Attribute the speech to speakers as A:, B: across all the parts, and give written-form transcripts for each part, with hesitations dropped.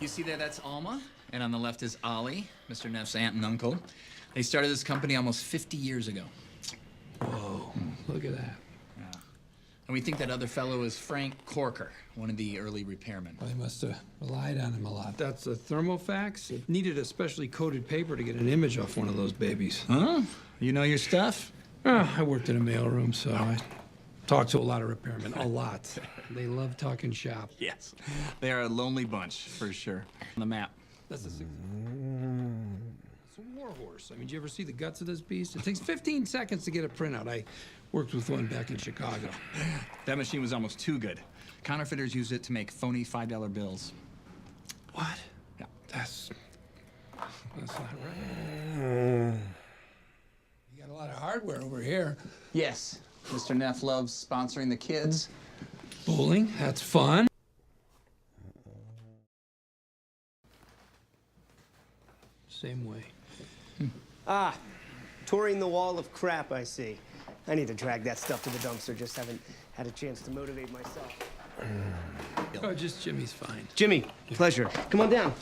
A: You see there, that's Alma, and on the left is Ollie, Mr. Neff's aunt and uncle. They started this company almost 50 years ago.
B: Whoa, look at that.
A: Yeah. And we think that other fellow is Frank Corker, one of the early repairmen.
B: Well, they must have relied on him a lot. That's a thermofax. It needed a specially coated paper to get an image off one of those babies.
A: Huh? You know your stuff?
B: I worked in a mailroom, so I talked to a lot of repairmen. A lot. They love talking shop.
A: Yes. They are a lonely bunch, for sure. On the map.
B: That's a war horse. I mean, did you ever see the guts of this beast? It takes 15 seconds to get a printout. I worked with one back in Chicago.
A: That machine was almost too good. Counterfeiters used it to make phony $5 bills.
B: What?
A: Yeah.
B: That's not right. You got a lot of hardware over here.
A: Yes. Mr. Neff loves sponsoring the kids.
B: Bowling, that's fun. Same way.
C: Touring the wall of crap, I see. I need to drag that stuff to the dumpster. Just haven't had a chance to motivate myself.
B: Oh, just Jimmy's fine.
C: Jimmy, pleasure. Come on down.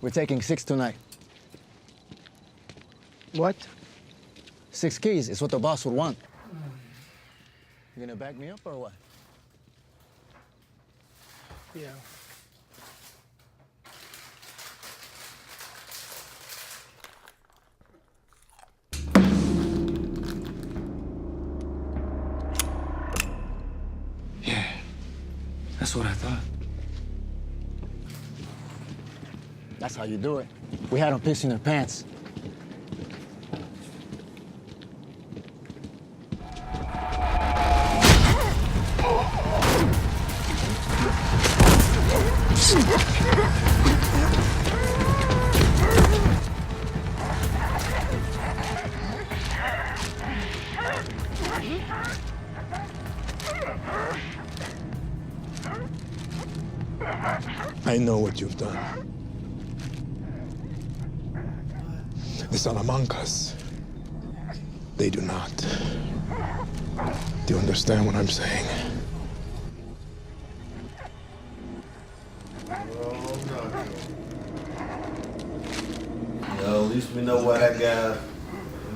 D: We're taking 6 tonight.
C: What?
D: 6 keys is what the boss would want. You gonna back me up or what?
C: Yeah.
B: Yeah, that's what I thought.
D: That's how you do it. We had them pissing their pants.
E: I know what you've done. The Salamancas, they do not. Do you understand what I'm saying?
F: At least we know why that guy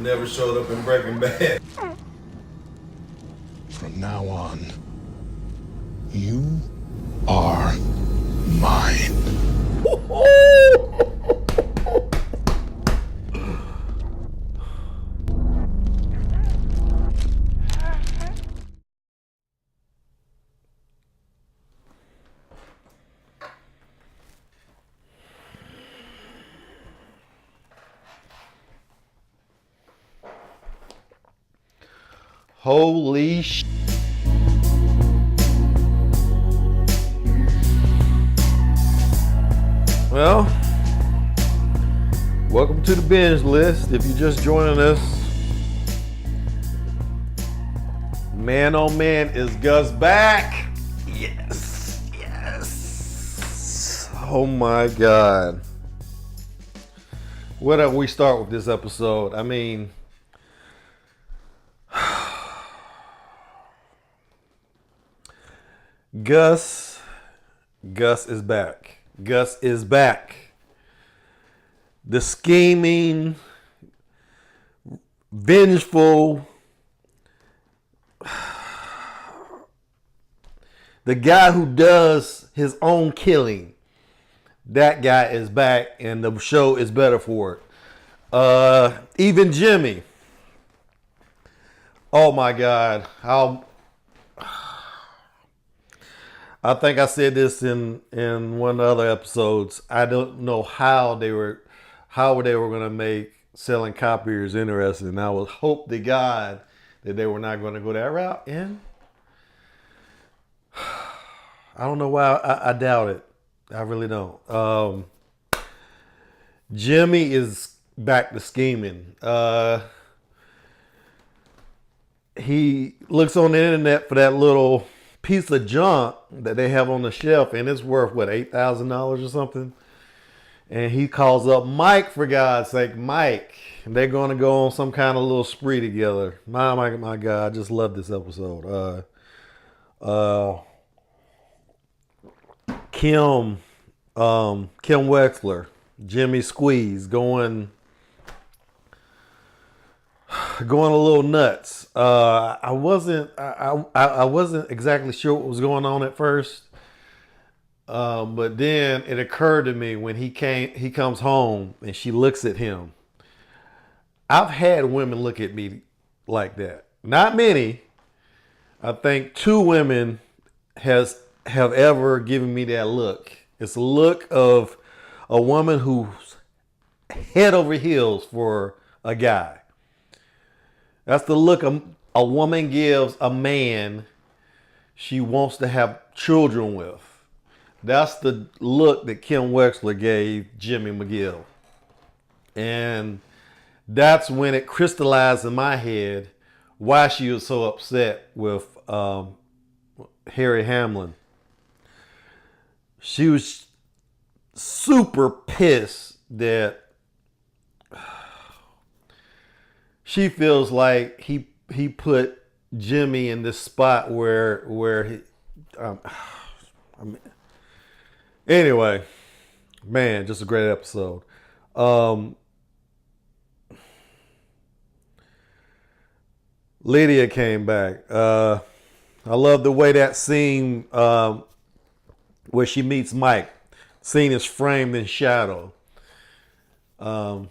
F: never showed up in Breaking Bad.
E: From now on, you are mine.
F: Holy sh! Well, welcome to the Binge List. If you're just joining us, man oh man, is Gus back? Yes, yes. Oh my God. Where do we start with this episode? I mean, Gus is back. Gus is back. The scheming, vengeful, the guy who does his own killing. That guy is back, and the show is better for it. Even Jimmy. Oh my God. I think I said this in one of the other episodes. I don't know how they were going to make selling copiers interesting. I would hope to God that they were not going to go that route. And I don't know why I doubt it. I really don't. Jimmy is back to scheming. He looks on the internet for that little piece of junk that they have on the shelf, and it's worth what, $8,000 or something. And he calls up Mike, for God's sake, Mike. And they're going to go on some kind of little spree together. My God, I just love this episode. Kim Wexler, Jimmy Squeeze going a little nuts. I wasn't exactly sure what was going on at first. But then it occurred to me when he comes home and she looks at him. I've had women look at me like that. Not many. I think 2 women have ever given me that look. It's a look of a woman who's head over heels for a guy. That's the look a woman gives a man she wants to have children with. That's the look that Kim Wexler gave Jimmy McGill. And that's when it crystallized in my head why she was so upset with Harry Hamlin. She was super pissed that she feels like he put Jimmy in this spot where he anyway, man, just a great episode. Lydia came back. I love the way that scene where she meets Mike. Scene is framed in shadow.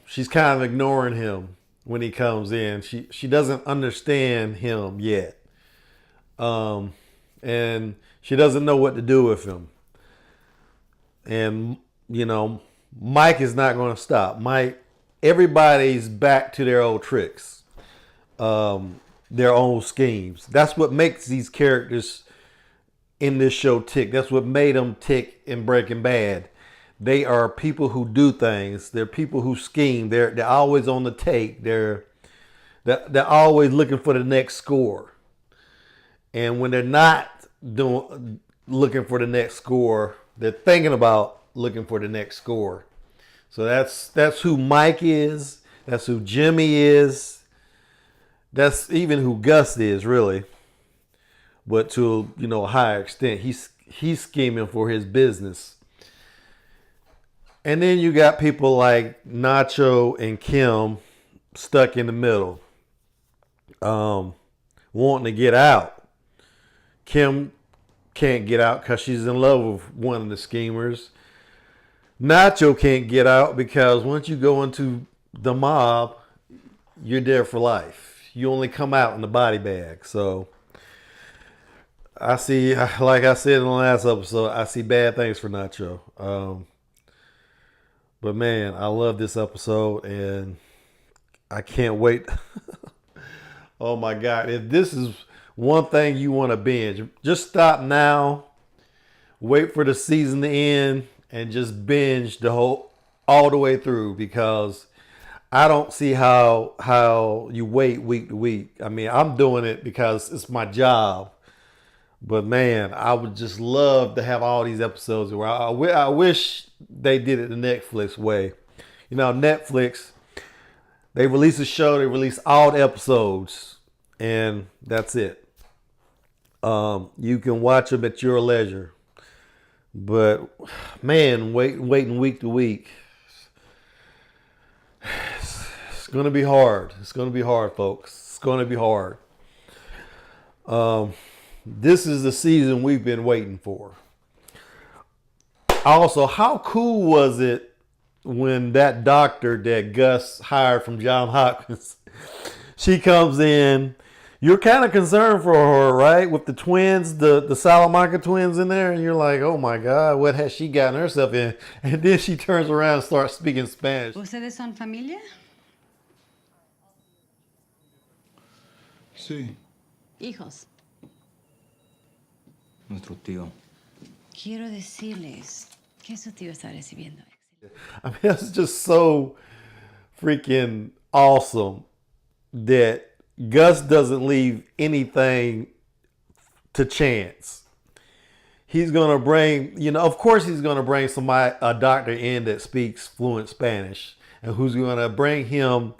F: She's kind of ignoring him when he comes in. She doesn't understand him yet. And she doesn't know what to do with him. And, you know, Mike is not going to stop. Everybody's back to their old tricks. Their own schemes. That's what makes these characters in this show tick. That's what made them tick in Breaking Bad. They are people who do things. They're people who scheme. They're always on the take. They're always looking for the next score. And when they're not looking for the next score, they're thinking about looking for the next score. So that's who Mike is. That's who Jimmy is. That's even who Gus is, really. But to a higher extent, he's scheming for his business. And then you got people like Nacho and Kim stuck in the middle, wanting to get out. Kim can't get out because she's in love with one of the schemers. Nacho can't get out because once you go into the mob, you're there for life. You only come out in the body bag. So I see, like I said in the last episode, I see bad things for Nacho. But man, I love this episode and I can't wait. Oh my God. If this is one thing you want to binge, just stop now, wait for the season to end and just binge all the way through, because I don't see how you wait week to week. I mean, I'm doing it because it's my job. But man, I would just love to have all these episodes where I wish they did it the Netflix way. You know, Netflix, they release a show, they release all the episodes, and that's it. You can watch them at your leisure. But man, waiting week to week, it's going to be hard. It's going to be hard, folks. It's going to be hard. This is the season we've been waiting for. Also, how cool was it when that doctor that Gus hired from Johns Hopkins, she comes in. You're kind of concerned for her, right? With the twins, the Salamanca twins in there. And you're like, oh my God, what has she gotten herself in? And then she turns around and starts speaking Spanish.
G: ¿Ustedes son familia?
H: Sí.
G: Hijos.
H: Nuestro tío.
G: Quiero decirles que su tío está recibiendo.
F: I mean, that's just so freaking awesome that Gus doesn't leave anything to chance. he's gonna bring, of course he's gonna bring a doctor in that speaks fluent Spanish, and who's gonna bring him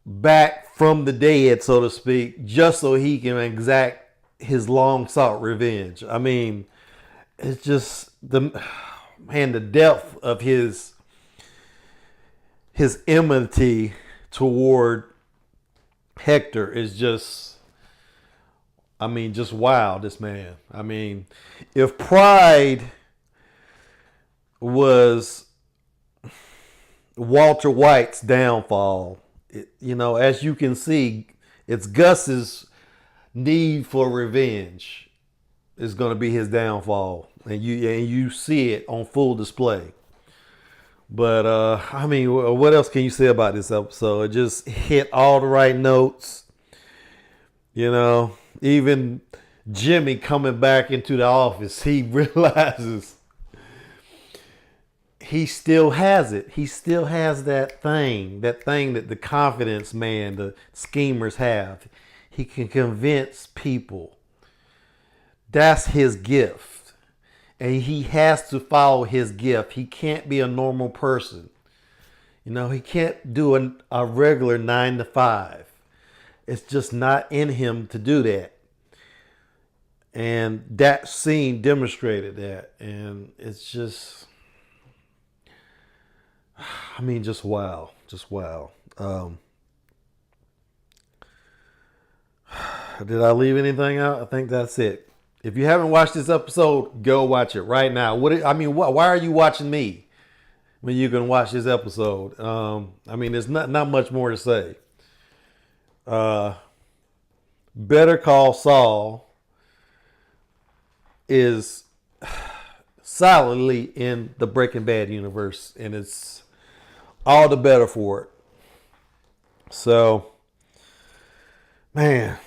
F: back from the dead, so to speak, just so he can exact his long sought revenge. I mean, it's just the depth of his enmity toward Hector is just, just wow, this man. I mean, if Pride was Walter White's downfall, as you can see, it's Gus's need for revenge is going to be his downfall, and you see it on full display. But what else can you say about this episode? It just hit all the right notes. Even Jimmy coming back into the office, he realizes he still has it. He still has that thing that the confidence man, the schemers have. He can convince people. That's his gift. And he has to follow his gift. He can't be a normal person. He can't do a regular 9 to 5. It's just not in him to do that. And that scene demonstrated that. And it's just, just wow. Just wow. Did I leave anything out? I think that's it. If you haven't watched this episode, go watch it right now. Why are you watching me when you can watch this episode? There's not much more to say. Better Call Saul is solidly in the Breaking Bad universe, and it's all the better for it. So, man,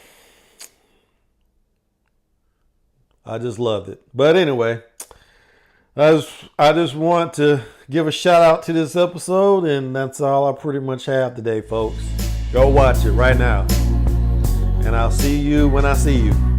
F: I just loved it. But anyway, I just want to give a shout out to this episode, and that's all I pretty much have today, folks. Go watch it right now. And I'll see you when I see you.